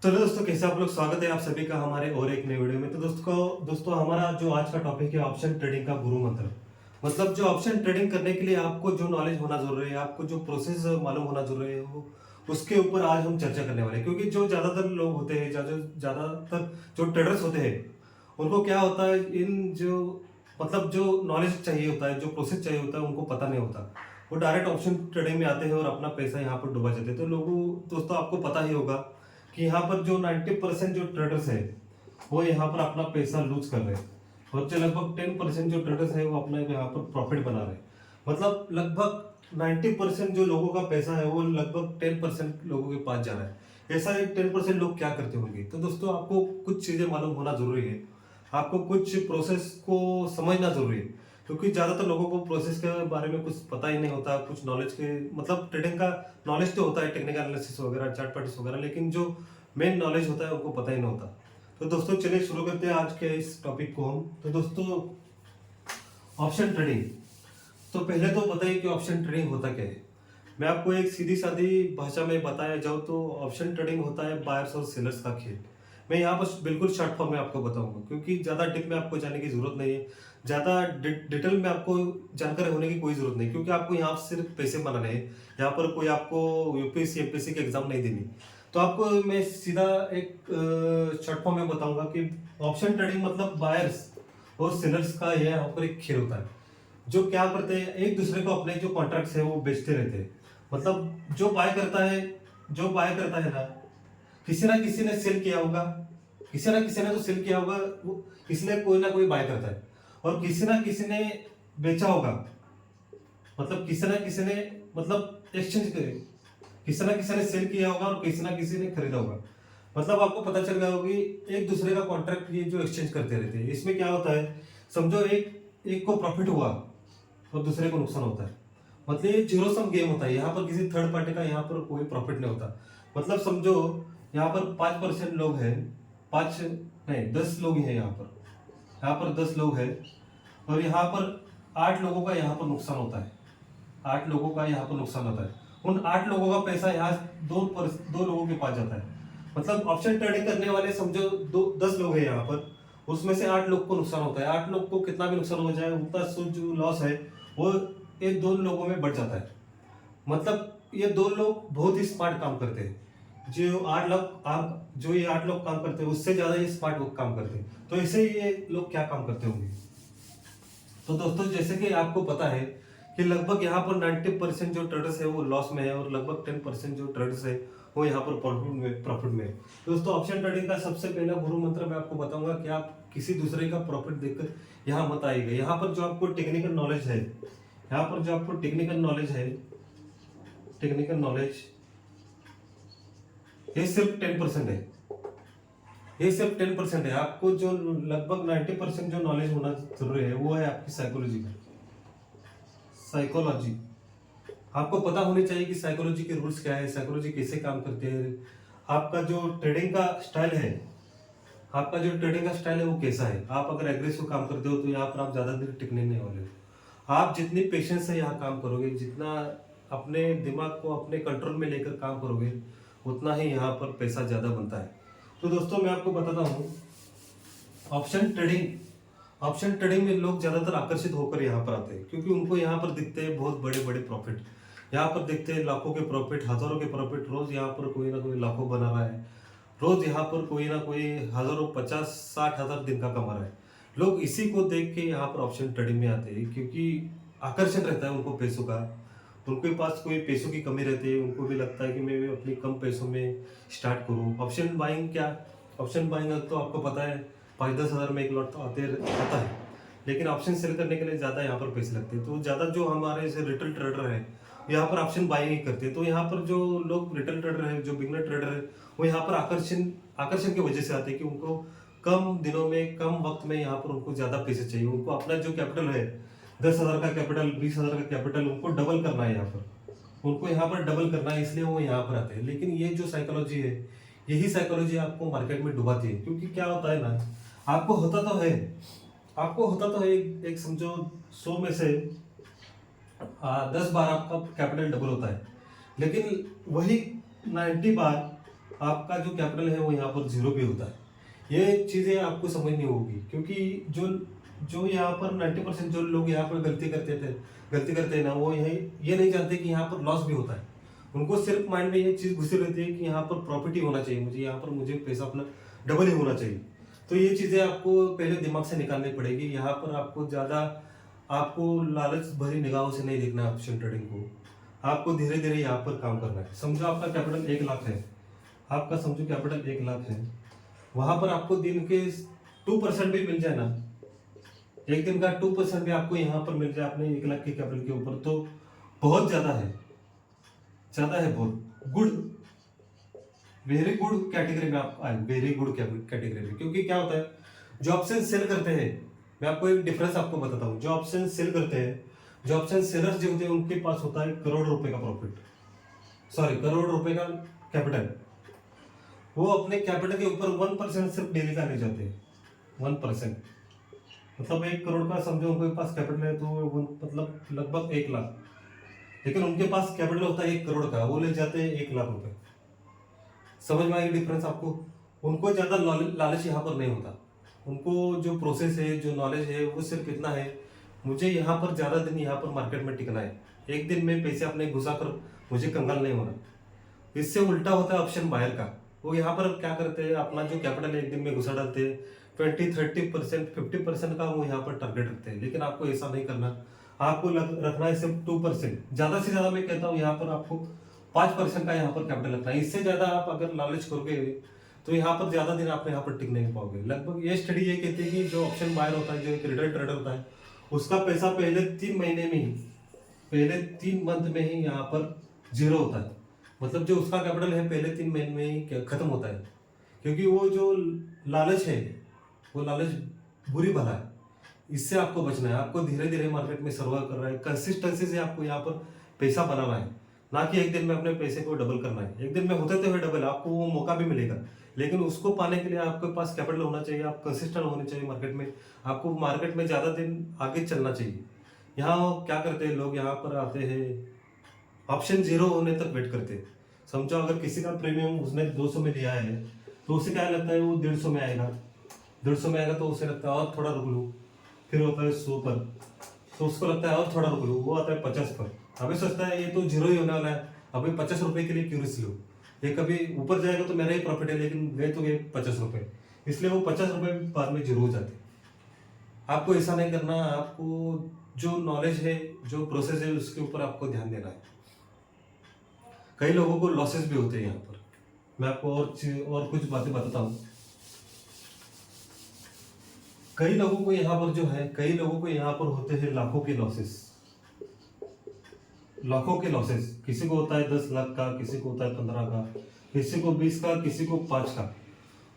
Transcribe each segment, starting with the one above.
चलो दोस्तों, कैसे आप लोग? स्वागत है आप सभी का हमारे और एक नए वीडियो में। तो दोस्तों हमारा जो आज का टॉपिक है ऑप्शन ट्रेडिंग का गुरु मंत्र। मतलब जो ऑप्शन ट्रेडिंग करने के लिए आपको जो नॉलेज होना जरूरी है, आपको जो प्रोसेस मालूम होना जरूरी है, वो उसके ऊपर आज हम चर्चा करने वाले हैं। क्योंकि जो ज्यादातर लोग होते हैं, ज्यादातर जो ट्रेडर्स होते हैं, उनको क्या होता है, इन जो मतलब जो नॉलेज चाहिए होता है, जो प्रोसेस चाहिए होता है, उनको पता नहीं होता। वो डायरेक्ट ऑप्शन ट्रेडिंग में आते हैं और अपना पैसा यहाँ पर डुबा जाते हैं। तो लोगों दोस्तों आपको पता ही होगा कि यहाँ पर जो 90% जो ट्रेडर्स है, वो यहाँ पर अपना पैसा लूज कर रहे हैं, और जो लगभग 10% जो ट्रेडर्स है वो अपना यहाँ पर प्रॉफिट बना रहे हैं। मतलब लगभग 90% जो लोगों का पैसा है वो लगभग 10% लोगों के पास जा रहा है। ऐसा 10% लोग क्या करते होंगे? तो दोस्तों आपको कुछ चीजें मालूम होना जरूरी है, आपको कुछ प्रोसेस को समझना जरूरी है। क्योंकि ज्यादातर लोगों को प्रोसेस के बारे में कुछ पता ही नहीं होता, कुछ नॉलेज के मतलब ट्रेडिंग का नॉलेज तो होता है, टेक्निकल एनालिसिस वगैरह, चार्ट पैटर्न्स वगैरह, लेकिन जो मेन नॉलेज होता है उनको पता ही नहीं होता। तो दोस्तों चलिए शुरू करते हैं आज के इस टॉपिक को हम। तो दोस्तों ऑप्शन ट्रेडिंग, तो पहले तो बताइए कि ऑप्शन ट्रेडिंग होता क्या है। मैं आपको एक सीधी सादी भाषा में बताया जाऊँ तो ऑप्शन ट्रेडिंग होता है बायर्स और सेलर्स का खेल। मैं यहाँ पर बिल्कुल शॉर्ट फॉर्म में आपको बताऊंगा, क्योंकि ज़्यादा डिप में आपको जाने की जरूरत नहीं है, ज़्यादा डिटेल में आपको जानकारी होने की कोई जरूरत नहीं, क्योंकि आपको यहाँ सिर्फ पैसे बनाने हैं। यहाँ पर कोई आपको यूपीएससी एमपीएससी की एग्जाम नहीं देनी। तो आपको मैं सीधा एक शॉर्ट फॉर्म में बताऊंगा कि ऑप्शन ट्रेडिंग मतलब बायर्स और सेलर्स का यह यहाँ पर एक खेल होता है। जो क्या करते हैं, एक दूसरे को अपने जो कॉन्ट्रैक्ट्स है वो बेचते रहते हैं। मतलब जो बाय करता है ना, किसी ना किसी ने सेल किया होगा, किसी ना किसी ने तो सेल किया होगा, वो इसलिए कोई ना कोई बाय करता है, और किसी ना किसी ने बेचा होगा। मतलब किसी ना किसी ने मतलब एक्सचेंज करे, किसी ना किसी ने सेल किया होगा और किसी ना किसी ने खरीदा होगा। मतलब आपको पता चल गया होगा कि एक दूसरे का कॉन्ट्रैक्ट ये जो एक्सचेंज करते रहते हैं। इसमें क्या होता है, समझो एक एक को प्रॉफिट हुआ और दूसरे को नुकसान होता है। मतलब ये जीरो सम गेम होता है, यहाँ पर किसी थर्ड पार्टी का यहाँ पर कोई प्रॉफिट नहीं होता। मतलब समझो यहाँ पर 5% लोग हैं, पांच नहीं 10 लोग हैं यहाँ पर 10 लोग हैं, और यहाँ पर 8 लोगों का यहाँ पर नुकसान होता है। 8 लोगों का यहाँ पर नुकसान होता है। उन 8 लोगों का पैसा यहाँ दो लोगों के पास जाता है। मतलब ऑप्शन ट्रेडिंग करने वाले समझो 10 लोग हैं यहाँ पर, उसमें से 8 लोग को नुकसान होता है। 8 लोग को कितना भी नुकसान हो जाए, उनका जो लॉस है वो एक दो लोगों में बढ़ जाता है। मतलब ये दो लोग बहुत ही स्मार्ट काम करते हैं। जो ये 8 लोग काम करते हैं उससे ज्यादा ये स्मार्ट लोग काम करते हैं। तो ऐसे ही ये लोग क्या काम करते होंगे? तो दोस्तों जैसे कि आपको पता है कि लगभग यहाँ पर 90% जो ट्रेडर्स है वो लॉस में है, और लगभग 10% जो ट्रेडर्स है वो यहाँ पर प्रॉफिट में है। दोस्तों ऑप्शन ट्रेडिंग का सबसे पहला गुरु मंत्र मैं आपको बताऊंगा कि आप किसी दूसरे का प्रॉफिट देखकर यहाँ मत आइएगा। यहाँ पर जो आपको टेक्निकल नॉलेज है, यहाँ पर जो आपको टेक्निकल नॉलेज है, टेक्निकल नॉलेज ये सिर्फ 10% है। ये सिर्फ 10% है। आपको जो लगभग 90% जो नॉलेज होना जरूरी है वो है आपकी साइकोलॉजी का। साइकोलॉजी आपको पता होनी चाहिए कि साइकोलॉजी के रूल्स क्या है, साइकोलॉजी कैसे काम करते हैं। आपका जो ट्रेडिंग का स्टाइल है, आपका जो ट्रेडिंग का स्टाइल है वो कैसा है। आप अगर एग्रेसिव काम करते हो तो यहाँ पर आप ज्यादा देर टिकने नहीं वाले हो। आप जितनी पेशेंस से यहाँ काम करोगे, जितना अपने दिमाग को अपने कंट्रोल में लेकर काम करोगे, उतना ही यहाँ पर पैसा ज्यादा बनता है। तो दोस्तों मैं आपको बताता हूँ, ऑप्शन ट्रेडिंग में लोग ज्यादातर आकर्षित होकर यहाँ पर आते हैं, क्योंकि उनको यहाँ पर दिखते हैं बहुत बड़े बड़े प्रॉफिट। यहाँ पर दिखते हैं लाखों के प्रॉफिट, हजारों के प्रॉफिट। रोज यहाँ पर कोई ना कोई लाखों बना रहा है, रोज यहाँ पर कोई ना कोई हजारों 50-60 हजार दिन का कमा रहा है। लोग इसी को देख के यहाँ पर ऑप्शन ट्रेडिंग में आते हैं, क्योंकि आकर्षण रहता है उनको पैसों का। उनके पास कोई पैसों की कमी रहती है, उनको भी लगता है कि मैं भी अपनी कम पैसों में स्टार्ट करूँ ऑप्शन बाइंग। क्या ऑप्शन बाइंग तो आपको पता है 5-10 हजार में एक लॉट तो आता है, लेकिन ऑप्शन सेल करने के लिए ज्यादा यहाँ पर पैसे लगते हैं। तो ज्यादा जो हमारे जैसे रिटेल ट्रेडर है यहाँ पर ऑप्शन बाइंग ही करते हैं। तो यहाँ पर जो लोग रिटेल ट्रेडर है, जो बिगनर ट्रेडर है, वो यहाँ पर आकर्षण की वजह से आते हैं कि उनको कम दिनों में कम वक्त में यहाँ पर उनको ज्यादा पैसे चाहिए। उनको अपना जो कैपिटल है 10 हजार का कैपिटल, 20 हजार का कैपिटल, उनको डबल करना है। उनको यहाँ पर डबल करना है, इसलिए वो यहाँ पर आते हैं। लेकिन ये जो साइकोलॉजी है, यही साइकोलॉजी आपको मार्केट में डुबाती है। क्योंकि क्या होता है ना, आपको होता तो है, एक समझो 100 में से 10 बार आपका कैपिटल डबल होता है, लेकिन वही 90 बार आपका जो कैपिटल है वो यहाँ पर जीरो भी होता है। ये चीज़ें आपको समझनी होगी, क्योंकि जो जो यहाँ पर 90% जो लोग यहाँ पर गलती करते हैं ना, वो ये नहीं जानते कि यहाँ पर लॉस भी होता है। उनको सिर्फ माइंड में ये चीज़ घुसी रहती है कि यहाँ पर प्रॉफिट ही होना चाहिए, मुझे यहाँ पर मुझे पैसा अपना डबल ही होना चाहिए। तो ये चीज़ें आपको पहले दिमाग से निकालनी पड़ेगी। यहाँ पर आपको ज़्यादा आपको लालच भरी निगाहों से नहीं देखना है ऑप्शन ट्रेडिंग को। आपको धीरे धीरे यहाँ पर काम करना है। समझो आपका कैपिटल 1 लाख है, आपका समझो कैपिटल 1 लाख है, वहां पर आपको दिन के 2% भी मिल जाए ना, एक दिन का 2% भी आपको यहाँ पर मिल जाए अपने 1 लाख के कैपिटल के ऊपर, तो बहुत ज्यादा है, ज्यादा है, बहुत गुड, वेरी गुड कैटेगरी में आप आए, वेरी गुड कैटेगरी में। क्योंकि क्या होता है, जो ऑप्शन सेल करते हैं, मैं आपको एक डिफरेंस आपको बताता हूँ। जो ऑप्शन सेल करते हैं, जो ऑप्शन सेलर्स जो होते हैं, उनके पास होता है करोड़ रुपए का प्रॉफिट, सॉरी करोड़ रुपए का कैपिटल। वो अपने कैपिटल के ऊपर 1% सिर्फ डेली का ले जाते हैं, 1%। मतलब 1 करोड़ का समझो उनके पास कैपिटल है, तो मतलब लगभग 1 लाख, लेकिन उनके पास कैपिटल होता है 1 करोड़ का, वो ले जाते हैं 1 लाख रुपए। समझ में आएगी डिफरेंस आपको। उनको ज्यादा लालच यहाँ पर नहीं होता। उनको जो प्रोसेस है, जो नॉलेज है, वो सिर्फ इतना है, मुझे यहाँ पर ज्यादा दिन यहाँ पर मार्केट में टिकना है, एक दिन में पैसे अपने घुसा कर मुझे कंगाल नहीं होना। इससे उल्टा होता है ऑप्शन बायर का। वो यहाँ पर क्या करते हैं, अपना जो कैपिटल है एक दिन में घुसा डालते हैं, 20-30% 50% का वो यहाँ पर टारगेट रखते हैं। लेकिन आपको ऐसा नहीं करना, आपको रखना है सिर्फ 2%। ज्यादा से ज्यादा मैं कहता हूँ यहाँ पर आपको 5% का यहाँ पर कैपिटल रखना है। इससे ज्यादा आप अगर लालच करोगे तो यहाँ पर ज्यादा दिन आप यहाँ पर टिक नहीं पाओगे। लगभग ये स्टडी ये कहती है कि जो ऑप्शन बायर होता है, जो एक रिटेल ट्रेडर होता है, उसका पैसा पहले 3 महीने में ही, पहले 3 मंथ में ही यहाँ पर जीरो होता है। मतलब जो उसका कैपिटल है पहले 3 महीने में ही खत्म होता है। क्योंकि वो जो लालच है, वो लालच बुरी भला है। इससे आपको बचना है। आपको धीरे धीरे मार्केट में सर्वाइव करना है, कंसिस्टेंसी से आपको यहाँ पर पैसा बनाना है, ना कि एक दिन में अपने पैसे को डबल करना है। एक दिन में होते हुए डबल आपको वो मौका भी मिलेगा, लेकिन उसको पाने के लिए आपके पास कैपिटल होना चाहिए, आप कंसिस्टेंट होने चाहिए मार्केट में, आपको मार्केट में ज्यादा दिन आगे चलना चाहिए। यहाँ क्या करते हैं लोग, यहाँ पर आते हैं ऑप्शन जीरो होने तक वेट करते हैं। समझो अगर किसी का प्रीमियम उसने 200 में लिया है, तो उसे क्या लगता है वो 150 में आएगा, 150 में आएगा तो उसे लगता है और थोड़ा रुक लूँ, फिर होता है 100 पर, तो उसको लगता है और थोड़ा रुक लूँ, वो आता है 50 पर। अभी सोचता है ये तो जीरो ही होने वाला है, अभी 50 रुपए के लिए क्यों रिस्क लूँ, ये कभी ऊपर जाएगा तो मेरा ही प्रॉफिट है, लेकिन गए तो गए 50 रुपए, इसलिए वो 50 रुपए बाद में जीरो हो जाते हैं। आपको ऐसा नहीं करना। आपको जो नॉलेज है, जो प्रोसेस है, उसके ऊपर आपको ध्यान देना है। कई लोगों को लॉसेस भी होते हैं यहाँ पर। मैं आपको और कुछ बातें बताता हूँ। कई लोगों को यहाँ पर जो है, कई लोगों को यहाँ पर होते हैं लाखों के लॉसेस, लाखों के लॉसेस। किसी को होता है 10 लाख का, किसी को होता है 15 का, किसी को 20 का, किसी को 5 का।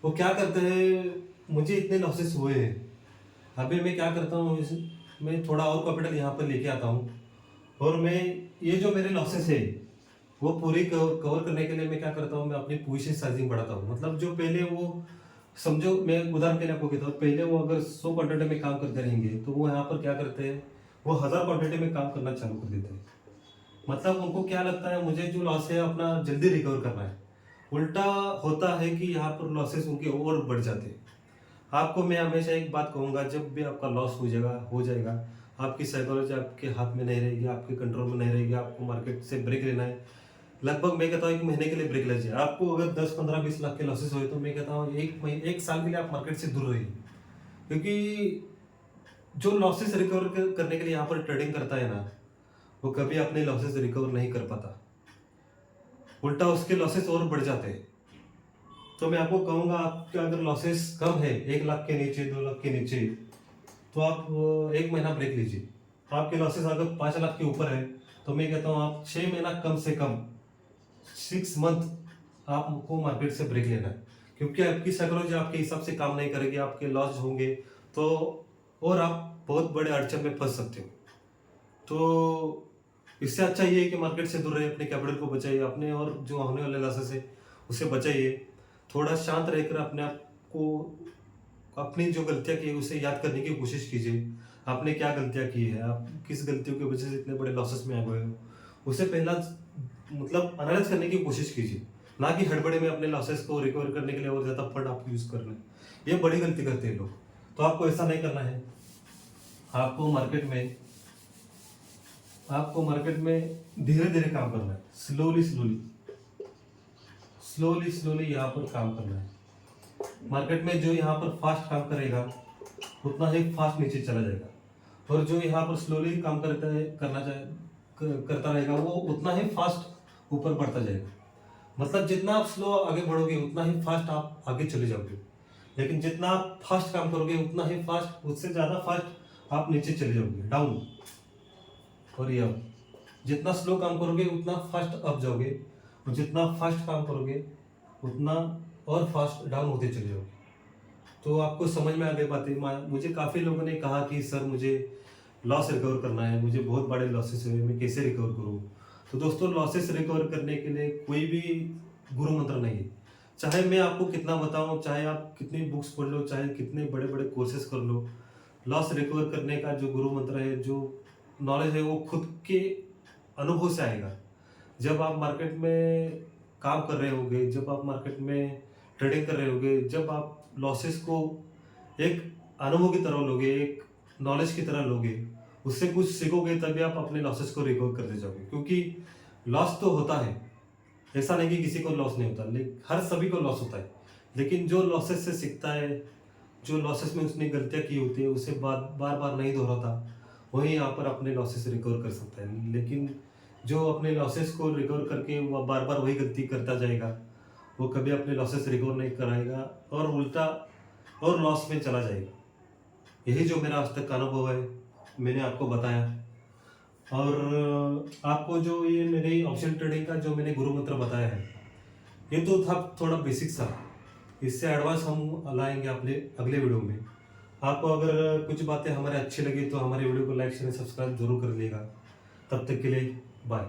वो क्या करते हैं, मुझे इतने लॉसेस हुए हैं, अभी मैं क्या करता हूँ, मैं थोड़ा और कैपिटल यहाँ पर लेके आता हूँ, और मैं ये जो मेरे लॉसेस है वो पूरी कवर करने के लिए मैं क्या करता हूँ, मैं अपनी पोजीशन साइजिंग बढ़ाता हूँ। मतलब जो पहले वो, समझो मैं उदाहरण के लिए आपको कहता हूँ, पहले वो अगर 100 क्वांटिटी में काम करते रहेंगे, तो वो यहाँ पर क्या करते हैं, वो 1000 क्वांटिटी में काम करना चालू कर देते हैं। मतलब उनको क्या लगता है, मुझे जो लॉस है अपना जल्दी रिकवर करना है। उल्टा होता है कि यहाँ पर लॉसेस उनके और बढ़ जाते हैं। आपको मैं हमेशा एक बात कहूंगा, जब भी आपका लॉस हो जाएगा, आपकी साइकोलॉजी आपके हाथ में नहीं रहेगी, आपके कंट्रोल में नहीं रहेगी, आपको मार्केट से ब्रेक लेना है। लगभग मैं कहता हूँ 1 महीने के लिए ब्रेक लीजिए। आपको अगर 10-15-20 लाख के लॉसेस हुए, तो मैं कहता हूँ 1 साल के लिए आप मार्केट से दूर रहिए। क्योंकि जो लॉसेस रिकवर करने के लिए यहाँ पर ट्रेडिंग करता है ना, वो कभी अपने लॉसेस रिकवर नहीं कर पाता, उल्टा उसके लॉसेस और बढ़ जाते हैं। तो मैं आपको कहूंगा, आपके अगर लॉसेस कम है, 1 लाख के नीचे, 2 लाख के नीचे, तो आप 1 महीना ब्रेक लीजिए। आपके लॉसेस अगर 5 लाख के ऊपर है, तो मैं कहता हूँ आप 6 महीना, कम से कम 6 मंथ आपको मार्केट से ब्रेक लेना है। क्योंकि आपकी साइकोलॉजी आपके हिसाब से काम नहीं करेगी, आपके लॉस होंगे तो, और आप बहुत बड़े अड़चन में फंस सकते हो। तो इससे अच्छा ये है कि मार्केट से दूर रहे, अपने कैपिटल को बचाइए, अपने और जो होने वाले लॉसेस है उसे बचाइए। थोड़ा शांत रहकर अपने आप को, अपनी जो गलतियां की है उसे याद करने की कोशिश कीजिए। आपने क्या गलतियां की है, आप किस गलतियों की वजह से इतने बड़े लॉसेस में आ गए हो, उसे पहला मतलब एनालाइज करने की कोशिश कीजिए। ना कि हड़बड़ी में अपने लॉसेस को रिकवर करने के लिए और ज़्यादा फंड आपको यूज़ करना है। ये बड़ी गलती करते हैं लोग। तो आपको ऐसा नहीं करना है। आपको मार्केट में धीरे धीरे काम करना है, स्लोली स्लोली यहाँ पर काम करना है। मार्केट में जो यहाँ पर फास्ट काम करेगा उतना ही फास्ट नीचे चला जाएगा, और जो यहाँ पर स्लोली काम करता रहेगा वो उतना ही फास्ट ऊपर बढ़ता जाएगा। मतलब जितना आप स्लो आगे बढ़ोगे उतना ही फास्ट आप आगे चले जाओगे, लेकिन जितना आप फास्ट काम करोगे उतना ही फास्ट, उससे ज़्यादा फास्ट आप नीचे चले जाओगे, डाउन। और ये अप, जितना स्लो काम करोगे उतना फास्ट अप जाओगे, और जितना फास्ट काम करोगे उतना और फास्ट डाउन होते चले जाओगे। तो आपको समझ में आ गई बातें। मुझे काफ़ी लोगों ने कहा कि सर मुझे लॉस रिकवर करना है, मुझे बहुत बड़े लॉसेस हुए, मैं कैसे रिकवर करूँ। तो दोस्तों, लॉसेस रिकवर करने के लिए कोई भी गुरु मंत्र नहीं है। चाहे मैं आपको कितना बताऊं, चाहे आप कितनी बुक्स पढ़ लो, चाहे कितने बड़े बड़े कोर्सेज कर लो, लॉस रिकवर करने का जो गुरु मंत्र है, जो नॉलेज है, वो खुद के अनुभव से आएगा। जब आप मार्केट में काम कर रहे होगे, जब आप मार्केट में ट्रेडिंग कर रहे होगे, जब आप लॉसेस को एक अनुभव की तरह लोगे, एक नॉलेज की तरह लोगे, उससे कुछ सीखोगे, तभी आप अपने लॉसेस को रिकवर करते जाओगे। क्योंकि लॉस तो होता है, ऐसा नहीं कि किसी को लॉस नहीं होता, लेकिन हर सभी को लॉस होता है। लेकिन जो लॉसेस से सीखता है, जो लॉसेस में उसने गलतियां की होती है, उसे बार बार नहीं दोहराता, वही यहाँ पर अपने लॉसेस रिकवर कर सकता है। लेकिन जो अपने लॉसेस को रिकवर करके वो बार बार वही गलती करता जाएगा, वो कभी अपने लॉसेस रिकवर नहीं कराएगा और उल्टा और लॉस में चला जाएगा। यही जो मेरा आज तक का अनुभव है, मैंने आपको बताया। और आपको जो ये मेरे ऑप्शन ट्रेडिंग का जो मैंने गुरु मंत्र बताया है, ये तो था थोड़ा बेसिक सा। इससे एडवांस हम लाएंगे अपने अगले वीडियो में। आपको अगर कुछ बातें हमारे अच्छी लगी तो हमारे वीडियो को लाइक शेयर सब्सक्राइब जरूर कर लीजिएगा। तब तक के लिए बाय।